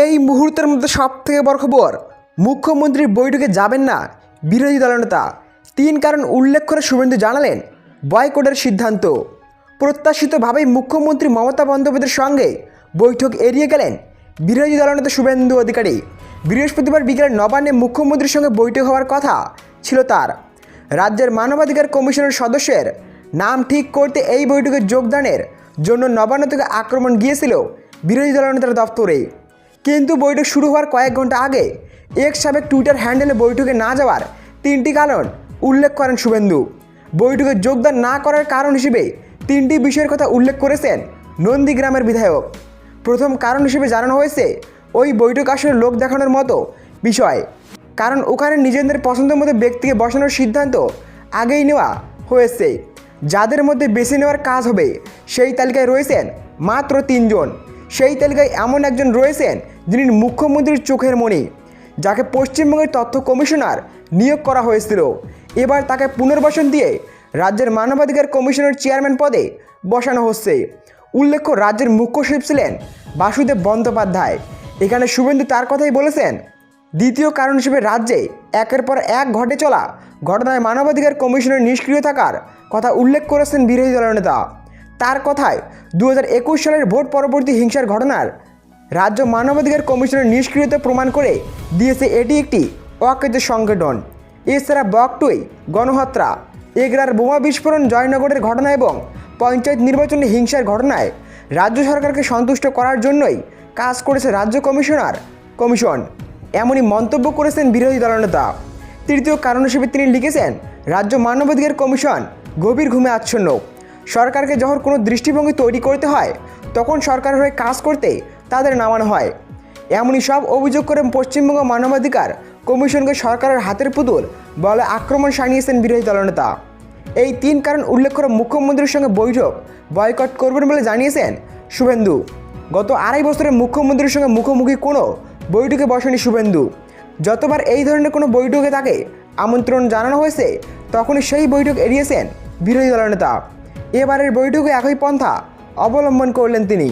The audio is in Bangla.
এই মুহূর্তের মধ্যে সবথেকে বড় খবর, মুখ্যমন্ত্রীর বৈঠকে যাবেন না বিরোধী দলনেতা। 3 কারণ উল্লেখ করে শুভেন্দু জানালেন বয়কটের সিদ্ধান্ত। প্রত্যাশিতভাবেই মুখ্যমন্ত্রী মমতা বন্দ্যোপাধ্যায়ের সঙ্গে বৈঠক এড়িয়ে গেলেন বিরোধী দলনেতা শুভেন্দু অধিকারী। বৃহস্পতিবার বিকেলে নবান্নে মুখ্যমন্ত্রীর সঙ্গে বৈঠক হওয়ার কথা ছিল তার। রাজ্যের মানবাধিকার কমিশনের সদস্যের নাম ঠিক করতে এই বৈঠকে যোগদানের জন্য নবান্ন থেকে আক্রমণ গিয়েছিল বিরোধী দলনেতার দপ্তরে। কিন্তু বৈঠক শুরু হওয়ার কয়েক ঘন্টা আগে এক্স সাবেক টুইটার হ্যান্ডেলে বৈঠকে না যাওয়ার 3টি কারণ উল্লেখ করেন শুভেন্দু। বৈঠকে যোগদান না করার কারণ হিসেবে 3টি বিষয়ের কথা উল্লেখ করেছেন নন্দীগ্রামের বিধায়ক। প্রথম কারণ হিসেবে জানানো হয়েছে, ওই বৈঠক আসলে লোক দেখানোর মতো বিষয়, কারণ ওখানে নিজেদের পছন্দ মতো ব্যক্তিকে বসানোর সিদ্ধান্ত আগেই নেওয়া হয়েছে। যাদের মধ্যে বেছে নেওয়ার কাজ হবে সেই তালিকায় রয়েছেন মাত্র 3 জন। সেই তালিকায় এমন একজন রয়েছেন যিনি মুখ্যমন্ত্রীর চোখের মণি, যাকে পশ্চিমবঙ্গের তথ্য কমিশনার নিয়োগ করা হয়েছিল। এবার তাকে পুনর্বাসন দিয়ে রাজ্যের মানবাধিকার কমিশনের চেয়ারম্যান পদে বসানো হচ্ছে। উল্লেখ্য, রাজ্যের মুখ্য সচিব ছিলেন বাসুদেব বন্দ্যোপাধ্যায়। এখানে শুভেন্দু তার কথাই বলেছেন। দ্বিতীয় কারণ হিসেবে রাজ্যে একের পর এক ঘটে চলা ঘটনায় মানবাধিকার কমিশনের নিষ্ক্রিয় থাকার কথা উল্লেখ করেছেন বিরোধী দলনেতা। তার কথায় 2021 সালের ভোট পরবর্তী হিংসার ঘটনার রাজ্য মানবাধিকার কমিশনের নিষ্ক্রিয়তা প্রমাণ করে দিয়েছে এটি একটি অকেজ সংগঠন। এছাড়া বকটুই গণহত্যা, এগরার বোমা বিস্ফোরণ, জয়নগরের ঘটনা এবং পঞ্চায়েত নির্বাচনে হিংসার ঘটনায় রাজ্য সরকারকে সন্তুষ্ট করার জন্যই কাজ করেছে রাজ্য কমিশন। এমনই মন্তব্য করেছেন বিরোধী দলনেতা। তৃতীয় কারণ হিসেবে তিনি লিখেছেন, রাজ্য মানবাধিকার কমিশন গভীর ঘুমে আচ্ছন্ন। সরকারকে যখন কোনো দৃষ্টিভঙ্গি তৈরি করতে হয় তখন সরকারের হয়ে কাজ করতে তাদের নামানো হয়। এমনই সব অভিযোগ করে পশ্চিমবঙ্গ মানবাধিকার কমিশনকে সরকারের হাতের পুতুল বলে আক্রমণ শানিয়েছেন বিরোধী দলনেতা। এই 3 কারণ উল্লেখ করে মুখ্যমন্ত্রীর সঙ্গে বৈঠক বয়কট করবেন বলে জানিয়েছেন শুভেন্দু। গত 2.5 বছরে মুখ্যমন্ত্রীর সঙ্গে মুখোমুখি কোনো বৈঠকে বসেনি শুভেন্দু। যতবার এই ধরনের কোনো বৈঠকে তাকে আমন্ত্রণ জানানো হয়েছে তখনই সেই বৈঠক এড়িয়েছেন বিরোধী দলনেতা। এবারের বৈঠকে একই পন্থা অবলম্বন করলেন তিনি।